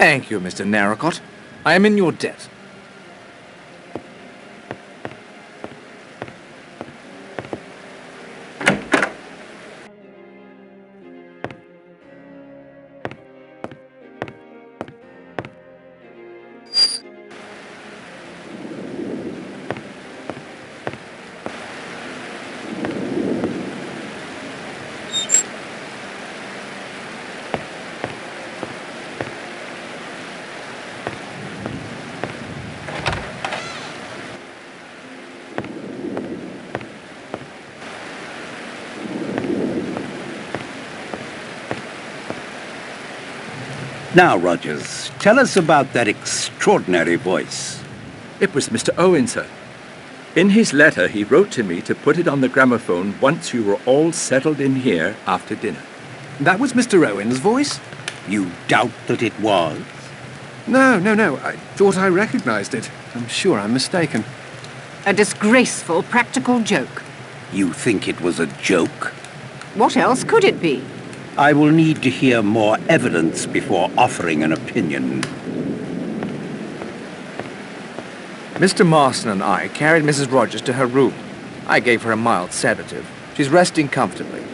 Thank you, Mr. Narracott. I am in your debt. Now, Rogers, tell us about that extraordinary voice. It was Mr. Owen, sir. In his letter, he wrote to me to put it on the gramophone once you were all settled in here after dinner. That was Mr. Owen's voice? You doubt that it was? No. I thought I recognized it. I'm sure I'm mistaken. A disgraceful practical joke. You think it was a joke? What else could it be? I will need to hear more evidence before offering an opinion. Mr. Marston and I carried Mrs. Rogers to her room. I gave her a mild sedative. She's resting comfortably.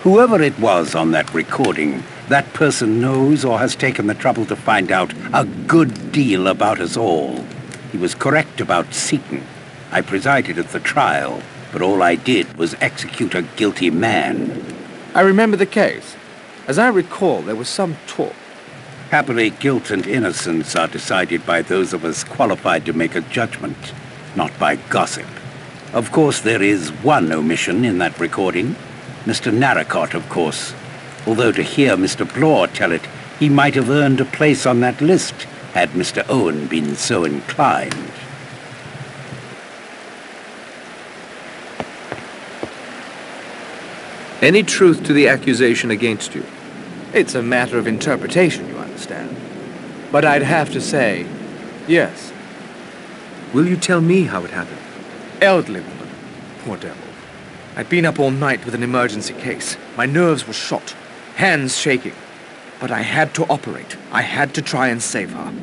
Whoever it was on that recording, that person knows or has taken the trouble to find out a good deal about us all. He was correct about Seton. I presided at the trial, but all I did was execute a guilty man. I remember the case. As I recall, there was some talk. Happily, guilt and innocence are decided by those of us qualified to make a judgment, not by gossip. Of course, there is one omission in that recording. Mr. Narracott, of course. Although to hear Mr. Blore tell it, he might have earned a place on that list had Mr. Owen been so inclined. Any truth to the accusation against you? It's a matter of interpretation, you understand. But I'd have to say, yes. Will you tell me how it happened? Elderly woman. Poor devil. I'd been up all night with an emergency case. My nerves were shot, hands shaking. But I had to operate. I had to try and save her.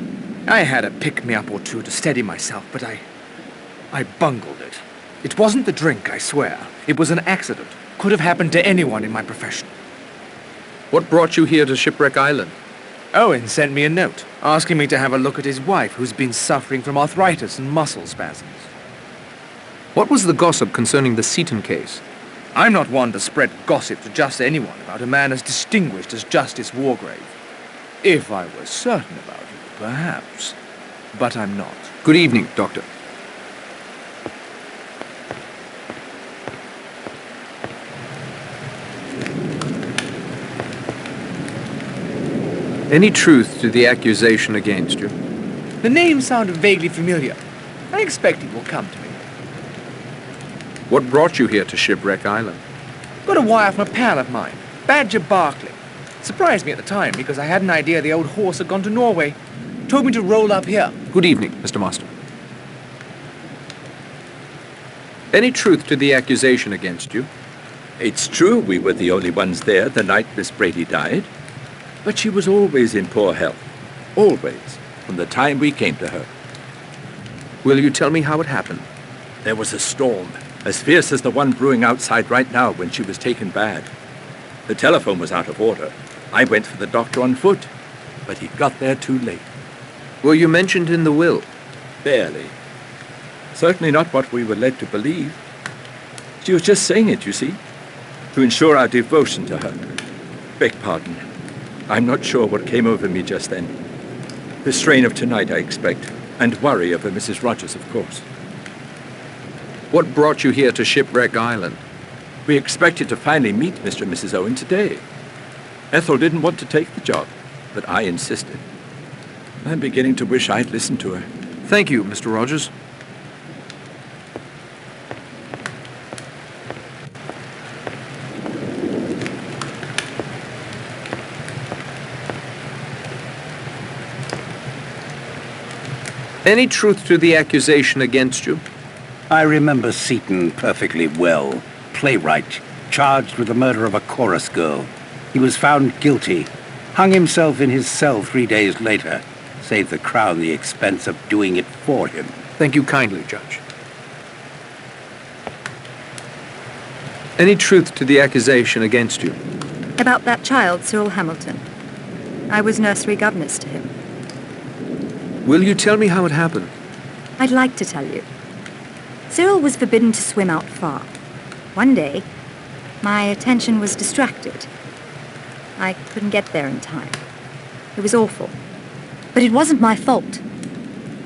I had a pick-me-up or two to steady myself, but I bungled it. It wasn't the drink, I swear. It was an accident. Could have happened to anyone in my profession. What brought you here to Shipwreck Island? Owen sent me a note, asking me to have a look at his wife, who's been suffering from arthritis and muscle spasms. What was the gossip concerning the Seton case? I'm not one to spread gossip to just anyone about a man as distinguished as Justice Wargrave. If I were certain about it, perhaps. But I'm not. Good evening, Doctor. Any truth to the accusation against you? The name sounded vaguely familiar. I expect it will come to me. What brought you here to Shipwreck Island? Got a wire from a pal of mine, Badger Barclay. Surprised me at the time because I had an idea the old horse had gone to Norway. Told me to roll up here. Good evening, Mr. Marston. Any truth to the accusation against you? It's true we were the only ones there the night Miss Brady died. But she was always in poor health. Always. From the time we came to her. Will you tell me how it happened? There was a storm, as fierce as the one brewing outside right now when she was taken bad. The telephone was out of order. I went for the doctor on foot, but he got there too late. Were you mentioned in the will? Barely. Certainly not what we were led to believe. She was just saying it, you see, to ensure our devotion to her. Beg pardon. I'm not sure what came over me just then. The strain of tonight, I expect, and worry over Mrs. Rogers, of course. What brought you here to Shipwreck Island? We expected to finally meet Mr. and Mrs. Owen today. Ethel didn't want to take the job, but I insisted. I'm beginning to wish I'd listened to her. Thank you, Mr. Rogers. Any truth to the accusation against you? I remember Seton perfectly well. Playwright, charged with the murder of a chorus girl. He was found guilty. Hung himself in his cell 3 days later. Saved the Crown the expense of doing it for him. Thank you kindly, Judge. Any truth to the accusation against you? About that child, Cyril Hamilton. I was nursery governess to him. Will you tell me how it happened? I'd like to tell you. Cyril was forbidden to swim out far. One day, my attention was distracted. I couldn't get there in time. It was awful. But it wasn't my fault.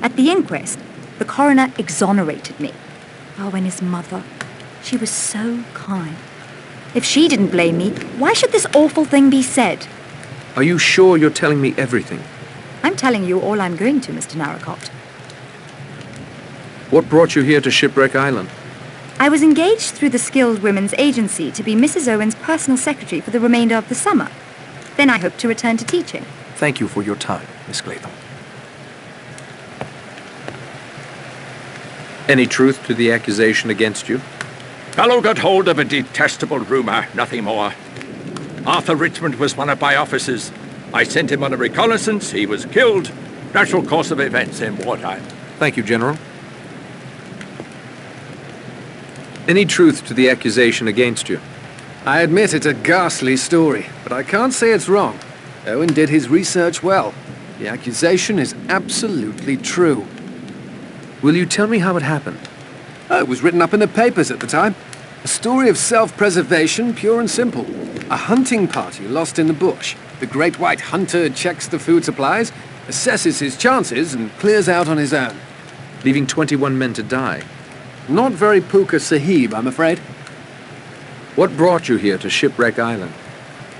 At the inquest, the coroner exonerated me. Oh, and his mother. She was so kind. If she didn't blame me, why should this awful thing be said? Are you sure you're telling me everything? I'm telling you all I'm going to, Mr. Narracott. What brought you here to Shipwreck Island? I was engaged through the Skilled Women's Agency to be Mrs. Owen's personal secretary for the remainder of the summer. Then I hope to return to teaching. Thank you for your time, Miss Clayton. Any truth to the accusation against you? Fellow got hold of a detestable rumor, nothing more. Arthur Richmond was one of my officers. I sent him on a reconnaissance, he was killed. Natural course of events in wartime. Thank you, General. Any truth to the accusation against you? I admit it's a ghastly story, but I can't say it's wrong. Owen did his research well. The accusation is absolutely true. Will you tell me how it happened? Oh, it was written up in the papers at the time. A story of self-preservation, pure and simple. A hunting party lost in the bush. The great white hunter checks the food supplies, assesses his chances, and clears out on his own. Leaving 21 men to die. Not very Puka Sahib, I'm afraid. What brought you here to Shipwreck Island?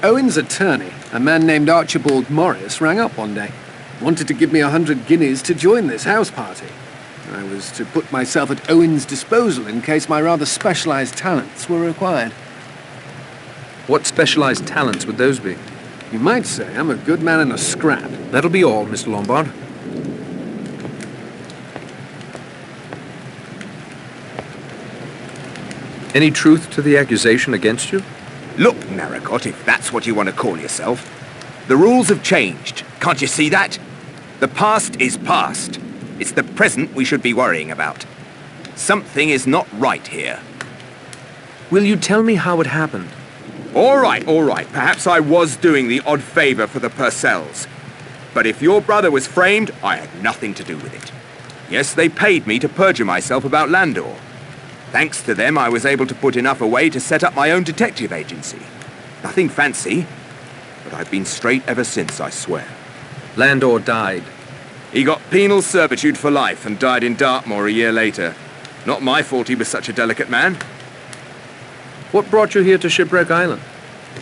Owen's attorney, a man named Archibald Morris, rang up one day. Wanted to give me 100 guineas to join this house party. I was to put myself at Owen's disposal in case my rather specialized talents were required. What specialized talents would those be? You might say I'm a good man in a scrap. That'll be all, Mr. Lombard. Any truth to the accusation against you? Look, Narracott, if that's what you want to call yourself. The rules have changed. Can't you see that? The past is past. It's the present we should be worrying about. Something is not right here. Will you tell me how it happened? All right. Perhaps I was doing the odd favor for the Purcells. But if your brother was framed, I had nothing to do with it. Yes, they paid me to perjure myself about Landor. Thanks to them, I was able to put enough away to set up my own detective agency. Nothing fancy, but I've been straight ever since, I swear. Landor died. He got penal servitude for life and died in Dartmoor a year later. Not my fault he was such a delicate man. What brought you here to Shipwreck Island?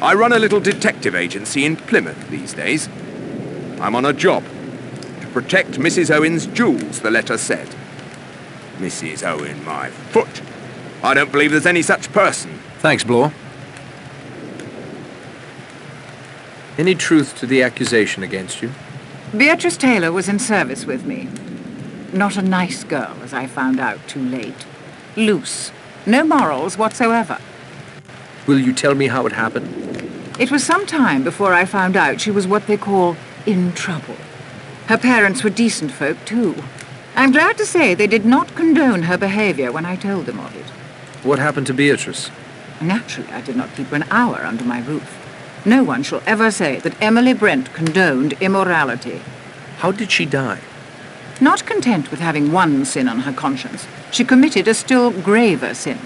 I run a little detective agency in Plymouth these days. I'm on a job. To protect Mrs. Owen's jewels, the letter said. Mrs. Owen, my foot. I don't believe there's any such person. Thanks, Blore. Any truth to the accusation against you? Beatrice Taylor was in service with me. Not a nice girl, as I found out too late. Loose. No morals whatsoever. Will you tell me how it happened? It was some time before I found out she was what they call in trouble. Her parents were decent folk, too. I'm glad to say they did not condone her behavior when I told them of it. What happened to Beatrice? Naturally, I did not keep her an hour under my roof. No one shall ever say that Emily Brent condoned immorality. How did she die? Not content with having one sin on her conscience, she committed a still graver sin.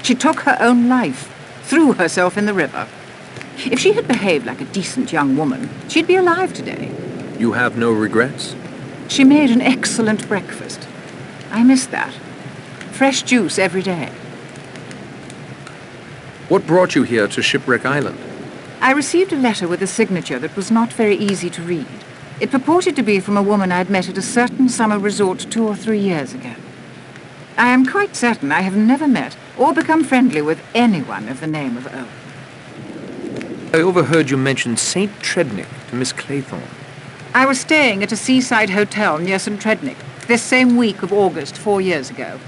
She took her own life, threw herself in the river. If she had behaved like a decent young woman, she'd be alive today. You have no regrets? She made an excellent breakfast. I miss that. Fresh juice every day. What brought you here to Shipwreck Island? I received a letter with a signature that was not very easy to read. It purported to be from a woman I'd met at a certain summer resort 2 or 3 years ago. I am quite certain I have never met or become friendly with anyone of the name of Owen. I overheard you mention St. Trednick to Miss Claythorne. I was staying at a seaside hotel near St. Trednick this same week of August 4 years ago.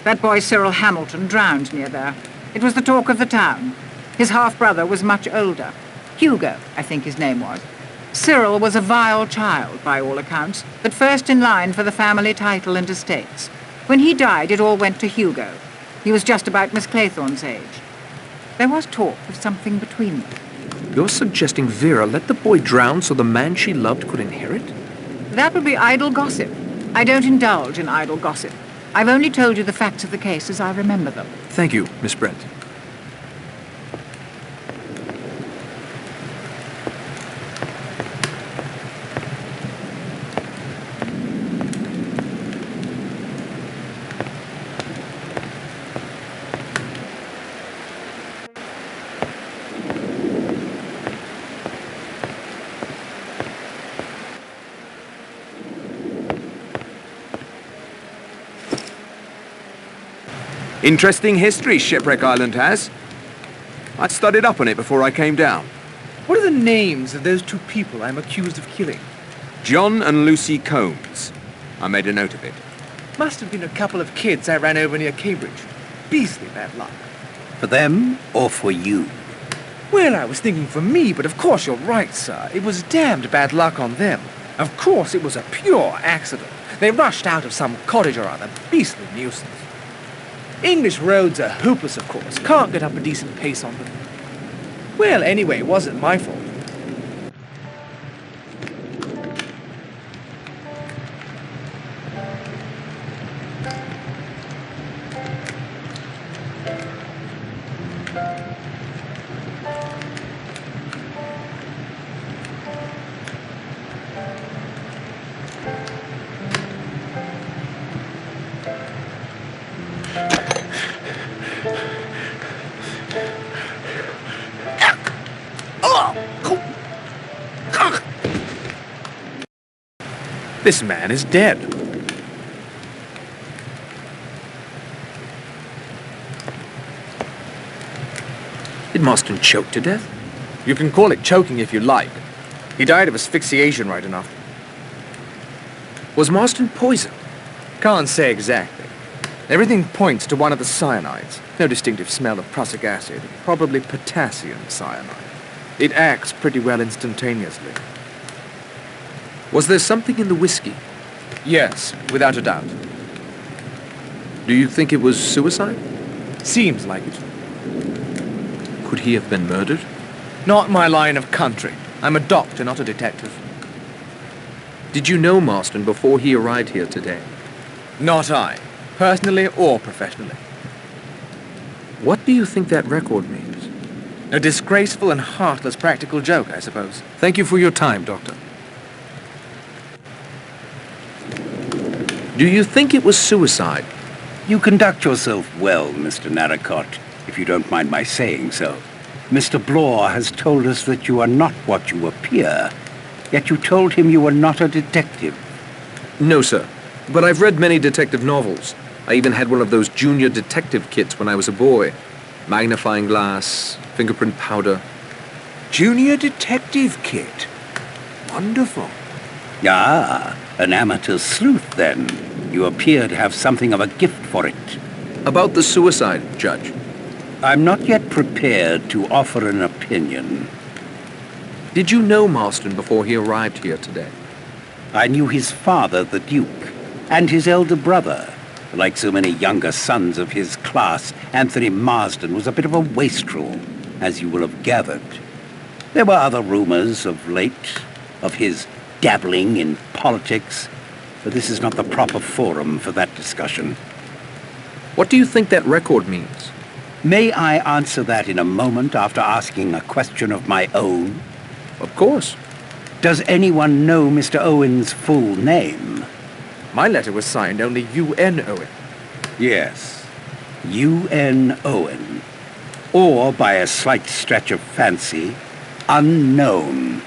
That boy Cyril Hamilton drowned near there. It was the talk of the town. His half-brother was much older. Hugo, I think his name was. Cyril was a vile child, by all accounts, but first in line for the family title and estates. When he died, it all went to Hugo. He was just about Miss Claythorne's age. There was talk of something between them. You're suggesting Vera let the boy drown so the man she loved could inherit? That would be idle gossip. I don't indulge in idle gossip. I've only told you the facts of the case as I remember them. Thank you, Miss Brent. Interesting history Shipwreck Island has. I'd studied up on it before I came down. What are the names of those two people I'm accused of killing? John and Lucy Combs. I made a note of it. Must have been a couple of kids I ran over near Cambridge. Beastly bad luck. For them or for you? Well, I was thinking for me, but of course you're right, sir. It was damned bad luck on them. Of course it was a pure accident. They rushed out of some cottage or other. Beastly nuisance. English roads are hopeless, of course. Can't get up a decent pace on them. Well, anyway, it wasn't my fault. This man is dead. Did Marston choke to death? You can call it choking if you like. He died of asphyxiation right enough. Was Marston poisoned? Can't say exactly. Everything points to one of the cyanides. No distinctive smell of prussic acid. Probably potassium cyanide. It acts pretty well instantaneously. Was there something in the whiskey? Yes, without a doubt. Do you think it was suicide? Seems like it. Could he have been murdered? Not my line of country. I'm a doctor, not a detective. Did you know Marston before he arrived here today? Not I. Personally or professionally. What do you think that record means? A disgraceful and heartless practical joke, I suppose. Thank you for your time, Doctor. Do you think it was suicide? You conduct yourself well, Mr. Narracott, if you don't mind my saying so. Mr. Blore has told us that you are not what you appear, yet you told him you were not a detective. No, sir. But I've read many detective novels. I even had one of those junior detective kits when I was a boy. Magnifying glass, fingerprint powder. Junior detective kit? Wonderful. Ah, an amateur sleuth, then. You appear to have something of a gift for it. About the suicide, Judge. I'm not yet prepared to offer an opinion. Did you know Marston before he arrived here today? I knew his father, the Duke, and his elder brother. Like so many younger sons of his class, Anthony Marsden was a bit of a wastrel, as you will have gathered. There were other rumors of late, of his dabbling in politics, but this is not the proper forum for that discussion. What do you think that record means? May I answer that in a moment after asking a question of my own? Of course. Does anyone know Mr. Owen's full name? My letter was signed only U.N. Owen. Yes, U.N. Owen. Or, by a slight stretch of fancy, unknown.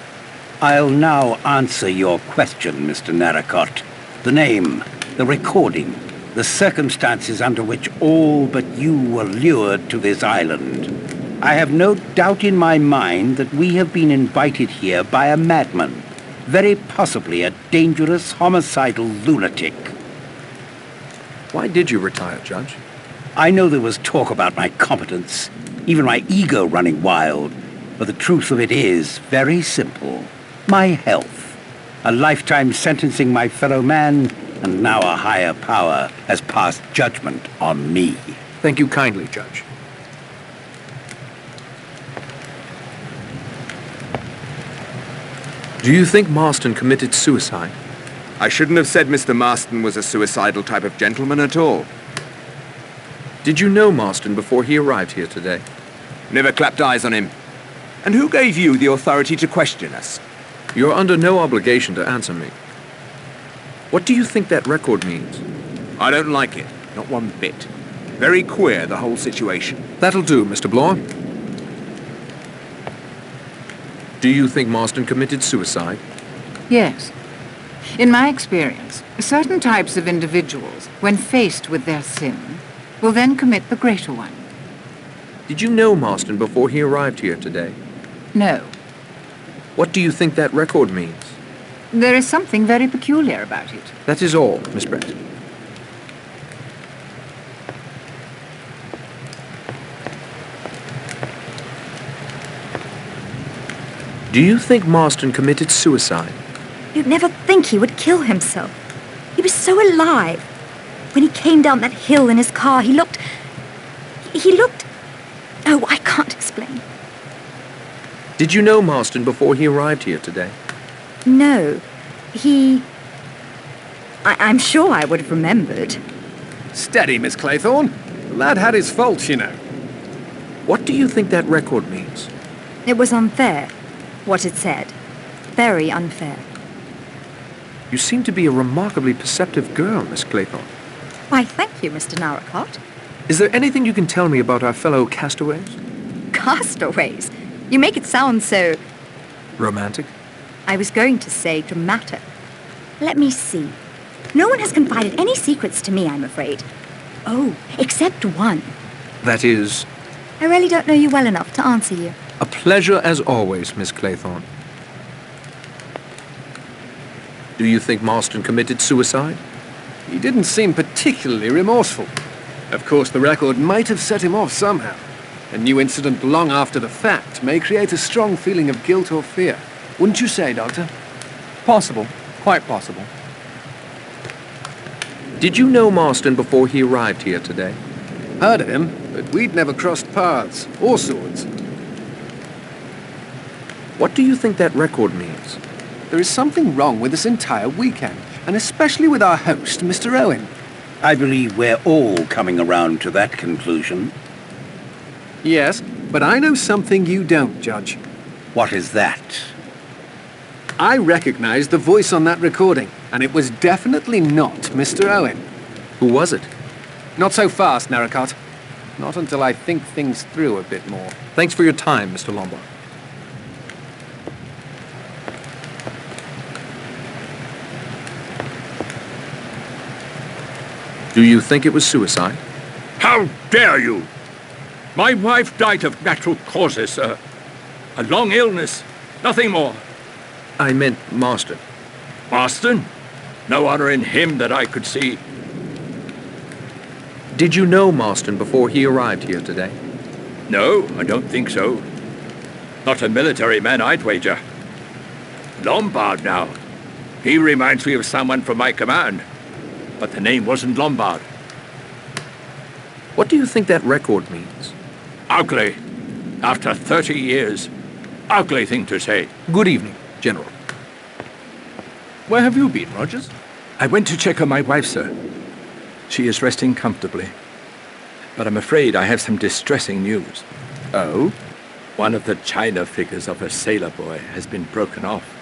I'll now answer your question, Mr. Narracott. The name, the recording, the circumstances under which all but you were lured to this island. I have no doubt in my mind that we have been invited here by a madman, very possibly a dangerous, homicidal lunatic. Why did you retire, Judge? I know there was talk about my competence, even my ego running wild, but the truth of it is very simple. My health. A lifetime sentencing my fellow man, and now a higher power has passed judgment on me. Thank you kindly, Judge. Do you think Marston committed suicide? I shouldn't have said Mr. Marston was a suicidal type of gentleman at all. Did you know Marston before he arrived here today? Never clapped eyes on him. And who gave you the authority to question us? You're under no obligation to answer me. What do you think that record means? I don't like it. Not one bit. Very queer, the whole situation. That'll do, Mr. Bloor. Do you think Marston committed suicide? Yes. In my experience, certain types of individuals, when faced with their sin, will then commit the greater one. Did you know Marston before he arrived here today? No. What do you think that record means? There is something very peculiar about it. That is all, Miss Brett. Do you think Marston committed suicide? You'd never think he would kill himself. He was so alive. When he came down that hill in his car, he looked... Oh, I can't explain. Did you know Marston before he arrived here today? No. I'm sure I would have remembered. Steady, Miss Claythorne. The lad had his faults, you know. What do you think that record means? It was unfair, what it said. Very unfair. You seem to be a remarkably perceptive girl, Miss Claythorne. Why, thank you, Mr. Narracott. Is there anything you can tell me about our fellow castaways? Castaways? You make it sound so... Romantic? I was going to say dramatic. Let me see. No one has confided any secrets to me, I'm afraid. Oh, except one. That is... I really don't know you well enough to answer you. A pleasure as always, Miss Claythorne. Do you think Marston committed suicide? He didn't seem particularly remorseful. Of course, the record might have set him off somehow. A new incident long after the fact may create a strong feeling of guilt or fear. Wouldn't you say, Doctor? Possible. Quite possible. Did you know Marston before he arrived here today? Heard of him, but we'd never crossed paths or swords. What do you think that record means? There is something wrong with this entire weekend, and especially with our host, Mr. Owen. I believe we're all coming around to that conclusion. Yes, but I know something you don't, Judge. What is that? I recognize the voice on that recording, and it was definitely not Mr. Owen. Who was it? Not so fast, Narracott. Not until I think things through a bit more. Thanks for your time, Mr. Lombard. Do you think it was suicide? How dare you! My wife died of natural causes, sir. A long illness, nothing more. I meant Marston. Marston? No honor in him that I could see. Did you know Marston before he arrived here today? No, I don't think so. Not a military man, I'd wager. Lombard now. He reminds me of someone from my command. But the name wasn't Lombard. What do you think that record means? Ugly. After 30 years. Ugly thing to say. Good evening, General. Where have you been, Rogers? I went to check on my wife, sir. She is resting comfortably. But I'm afraid I have some distressing news. Oh? One of the china figures of a sailor boy has been broken off.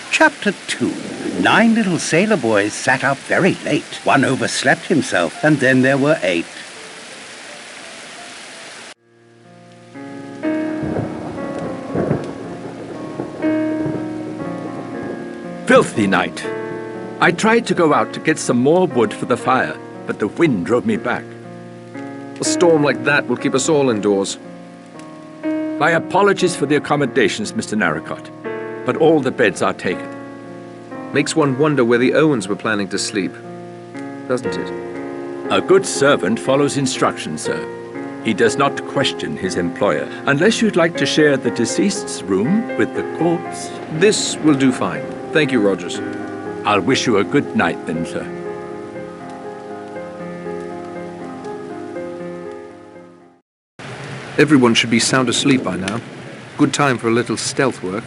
Chapter 2. 9 little sailor boys sat up very late. One overslept himself, and then there were 8. Filthy night. I tried to go out to get some more wood for the fire, but the wind drove me back. A storm like that will keep us all indoors. My apologies for the accommodations, Mr. Narracott, but all the beds are taken. Makes one wonder where the Owens were planning to sleep, doesn't it? A good servant follows instructions, sir. He does not question his employer, unless you'd like to share the deceased's room with the corpse. This will do fine. Thank you, Rogers. I'll wish you a good night then, sir. Everyone should be sound asleep by now. Good time for a little stealth work.